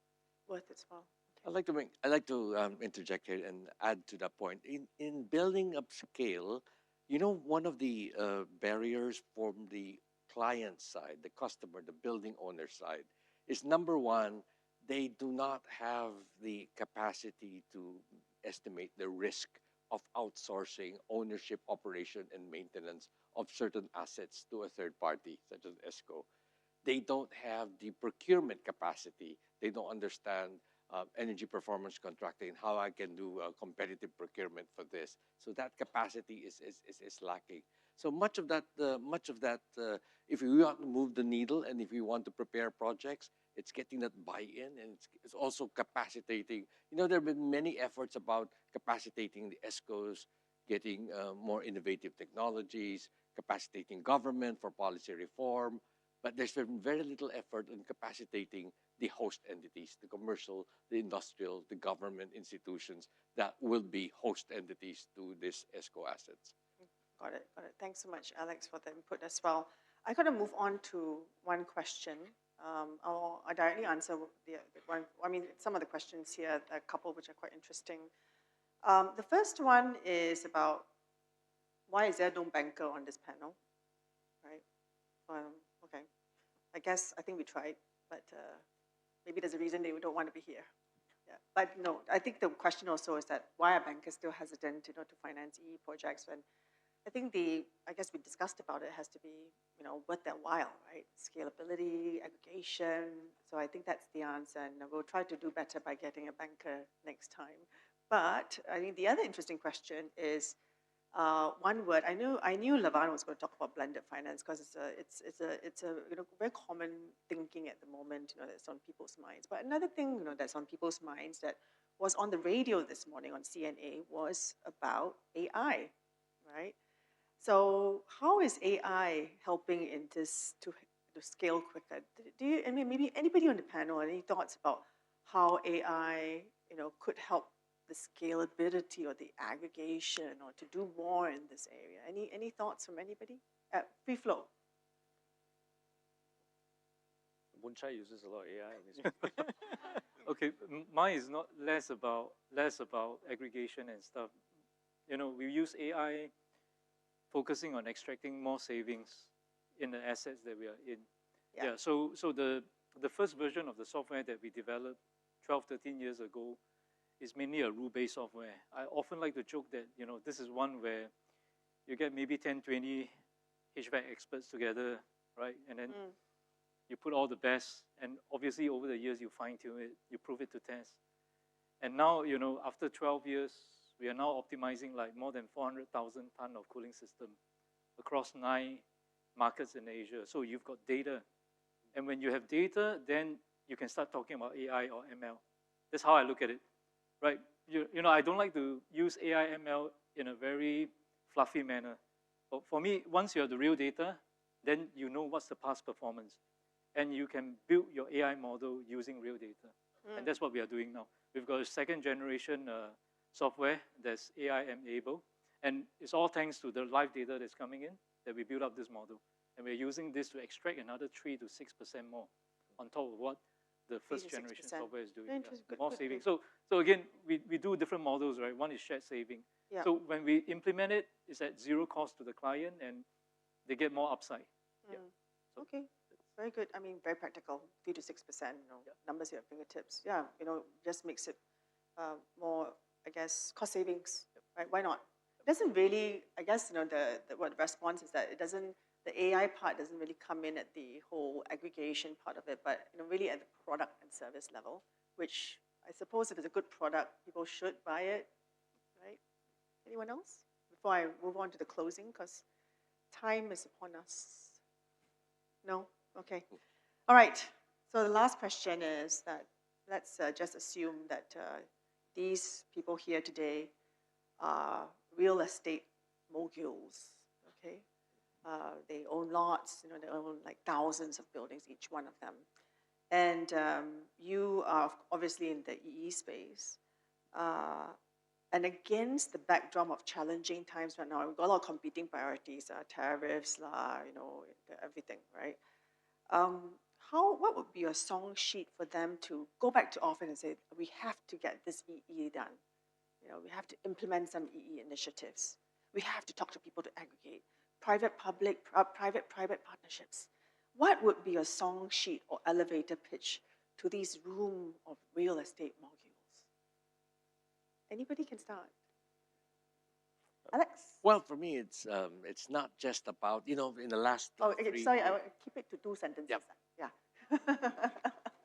Worth its while. I'd like to interject here and add to that point. In building up scale, you know, one of the barriers from the client side, the customer, the building owner side, is number one, they do not have the capacity to estimate the risk of outsourcing ownership, operation, and maintenance of certain assets to a third party, such as ESCO. They don't have the procurement capacity. They don't understand energy performance contracting, how I can do competitive procurement for this. So that capacity is lacking. So much of that, if we want to move the needle and if we want to prepare projects, it's getting that buy-in, and it's also capacitating. You know, there have been many efforts about capacitating the ESCOs, getting more innovative technologies, capacitating government for policy reform, but there's been very little effort in capacitating the host entities, the commercial, the industrial, the government institutions that will be host entities to these ESCO assets. Got it. Thanks so much, Alex, for the input as well. I got to move on to one question. I'll directly answer the one. I mean, some of the questions here, a couple which are quite interesting. The first one is about why is there no banker on this panel, right? Okay, I think we tried, but maybe there's a reason they don't want to be here. Yeah, but no, I think the question also is that why are bankers still hesitant, you know, to finance EE projects when I think I guess we discussed about it, has to be, you know, worth their while, right? Scalability, aggregation. So I think that's the answer, and we'll try to do better by getting a banker next time. But I think the other interesting question is one word. I knew Lavan was going to talk about blended finance because it's a you know, very common thinking at the moment, you know, that's on people's minds. But another thing, you know, that's on people's minds that was on the radio this morning on CNA was about AI, right? So how is AI helping in this to scale quicker? Do you, I mean, maybe anybody on the panel, any thoughts about how AI, could help the scalability or the aggregation or to do more in this area? Any thoughts from anybody? Free flow. Boon Chye uses a lot of AI in his Okay, mine is not less about aggregation and stuff. We use AI focusing on extracting more savings in the assets that we are in. Yeah. So the first version of the software that we developed 12, 13 years ago is mainly a rule-based software. I often like to joke that this is one where you get maybe 10, 20 HVAC experts together, right? And then you put all the best, and obviously over the years you fine-tune it, you prove it to test. And now, after 12 years, we are now optimizing like more than 400,000 ton of cooling system across 9 markets in Asia. So you've got data. And when you have data, then you can start talking about AI or ML. That's how I look at it, right? I don't like to use AI, ML in a very fluffy manner. But for me, once you have the real data, then you know what's the past performance. And you can build your AI model using real data. And that's what we are doing now. We've got a second generation software that's AI enabled. And it's all thanks to the live data that's coming in that we build up this model. And we're using this to extract another 3 to 6% more on top of what the first generation software is doing. More savings. So again, we do different models, right? One is shared saving. Yeah. So when we implement it, it's at 0 cost to the client and they get more upside. Yeah. So okay. Very good. I mean, very practical. 3 to 6%. Numbers at your fingertips. Yeah. Just makes it more, I guess, cost savings. Right? Why not? It doesn't really. I guess what the response is that it doesn't. The AI part doesn't really come in at the whole aggregation part of it, but really at the product and service level. Which I suppose if it's a good product, people should buy it. Right? Anyone else? Before I move on to the closing, because time is upon us. No. Okay. All right. So the last question is that let's just assume that these people here today are real estate moguls. Okay. They own lots. They own like thousands of buildings, each one of them. And you are obviously in the EE space. And against the backdrop of challenging times right now, we've got a lot of competing priorities, tariffs, everything, right? What would be a song sheet for them to go back to office and say, we have to get this EE done. We have to implement some EE initiatives. We have to talk to people to aggregate. Private-public, private-private partnerships. What would be a song sheet or elevator pitch to these room of real estate moguls? Anybody can start. Alex? Well, for me, it's not just about, in the last sorry, I will keep it to 2 sentences. Yeah.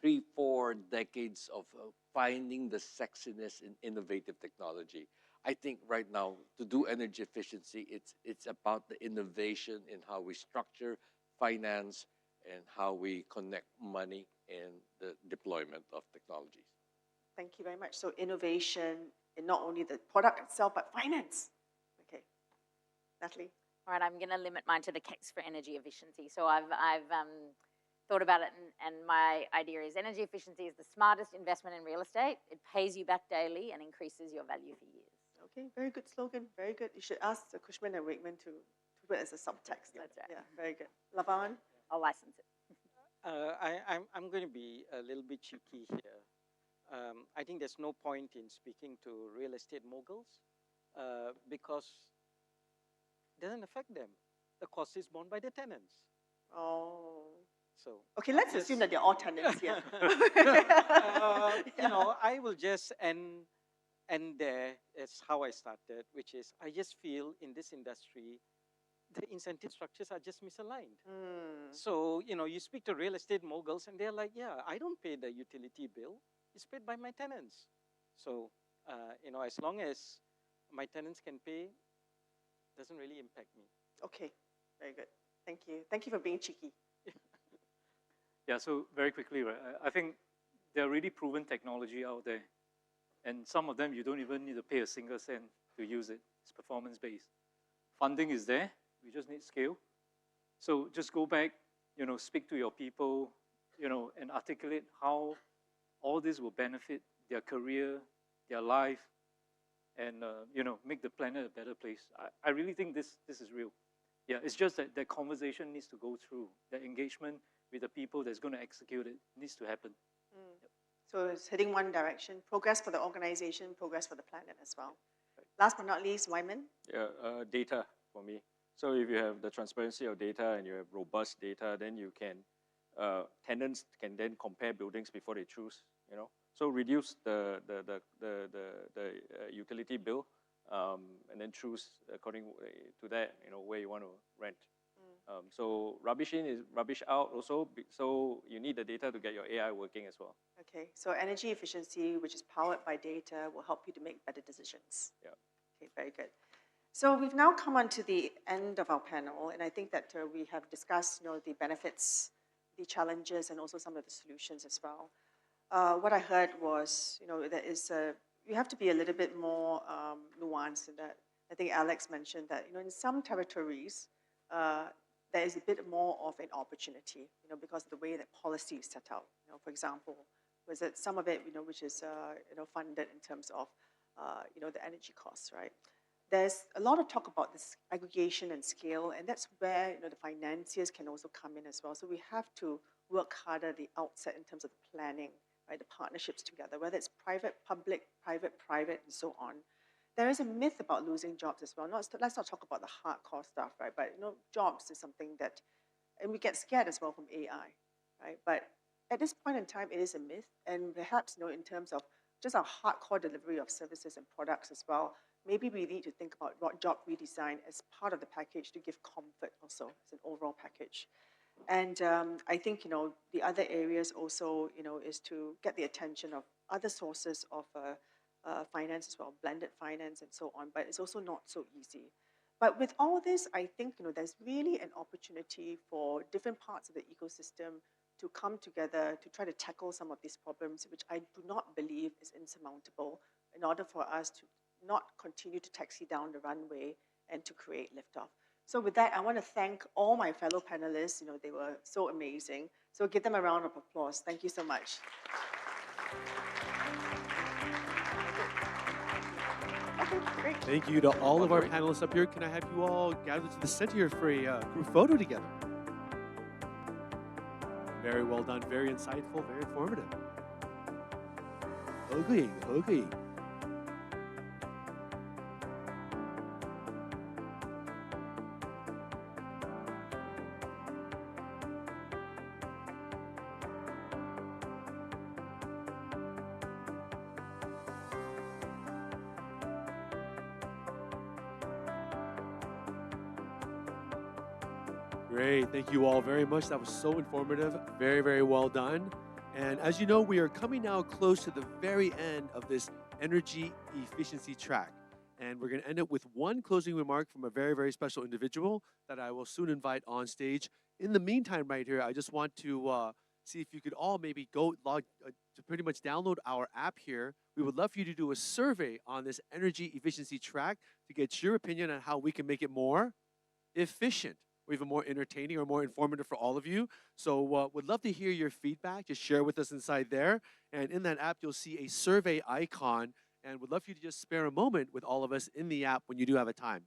3, 4 decades of finding the sexiness in innovative technology. I think right now, to do energy efficiency, it's about the innovation in how we structure, finance, and how we connect money and the deployment of technologies. Thank you very much. So innovation in not only the product itself, but finance. Okay. Natalie? All right, I'm going to limit mine to the case for energy efficiency. So I've thought about it, and my idea is energy efficiency is the smartest investment in real estate. It pays you back daily and increases your value for years. Okay, very good slogan, very good. You should ask the Cushman and Wakeman to put it as a subtext. That's right. Yeah, very good. Lavan? I'll license it. I'm going to be a little bit cheeky here. I think there's no point in speaking to real estate moguls because it doesn't affect them. The cost is borne by the tenants. Oh. So okay, let's assume that they're all tenants here. I will just end there is how I started, which is I just feel in this industry, the incentive structures are just misaligned. So, you speak to real estate moguls and they're like, yeah, I don't pay the utility bill. It's paid by my tenants. So, as long as my tenants can pay, it doesn't really impact me. Okay, very good. Thank you. Thank you for being cheeky. Yeah, so very quickly, right? I think there are really proven technology out there And some of them, you don't even need to pay a single cent to use it. It's performance-based. Funding is there. We just need scale. So just go back, speak to your people, and articulate how all this will benefit their career, their life, and, make the planet a better place. I really think this is real. Yeah, it's just that that conversation needs to go through. That engagement with the people that's going to execute it needs to happen. Yep. So it's heading one direction, progress for the organization, progress for the planet as well. Right. Last but not least, Wymen. Yeah, data for me. So if you have the transparency of data and you have robust data, then you can, tenants can then compare buildings before they choose, So reduce the utility bill, and then choose according to that, where you want to rent. So rubbish in is rubbish out also, so you need the data to get your AI working as well. Okay, so energy efficiency, which is powered by data, will help you to make better decisions. Yeah. Okay, very good. So we've now come on to the end of our panel, and I think that we have discussed, the benefits, the challenges, and also some of the solutions as well. What I heard was, there is you have to be a little bit more nuanced in that. I think Alex mentioned that, in some territories, there is a bit more of an opportunity, because of the way that policy is set out. For example, was it some of it, which is, funded in terms of, the energy costs, right? There's a lot of talk about this aggregation and scale, and that's where, the financiers can also come in as well. So we have to work harder at the outset in terms of the planning, right? The partnerships together, whether it's private, public, private, and so on. There is a myth about losing jobs as well. Let's not talk about the hardcore stuff, right? But jobs is something that, and we get scared as well from AI, right? But at this point in time, it is a myth, and perhaps in terms of just our hardcore delivery of services and products as well, maybe we need to think about job redesign as part of the package to give comfort also as an overall package. And I think the other areas also is to get the attention of other sources of finance as well, blended finance and so on, but it's also not so easy. But with all this, I think there's really an opportunity for different parts of the ecosystem to come together to try to tackle some of these problems, which I do not believe is insurmountable, in order for us to not continue to taxi down the runway and to create liftoff. So with that, I want to thank all my fellow panelists. They were so amazing. So give them a round of applause. Thank you so much. Okay, great. Thank you to all of our panelists up here. Can I have you all gather to the center here for a group photo together? Very well done, very insightful, very informative. Okay. Great, thank you all very much. That was so informative, very, very well done. And as you know, we are coming now close to the very end of this energy efficiency track. And we're going to end it with one closing remark from a very, very special individual that I will soon invite on stage. In the meantime, right here, I just want to see if you could all maybe go to pretty much download our app here. We would love for you to do a survey on this energy efficiency track to get your opinion on how we can make it more efficient, or even more entertaining or more informative for all of you. So would love to hear your feedback. Just share with us inside there. And in that app, you'll see a survey icon. And would love for you to just spare a moment with all of us in the app when you do have a time.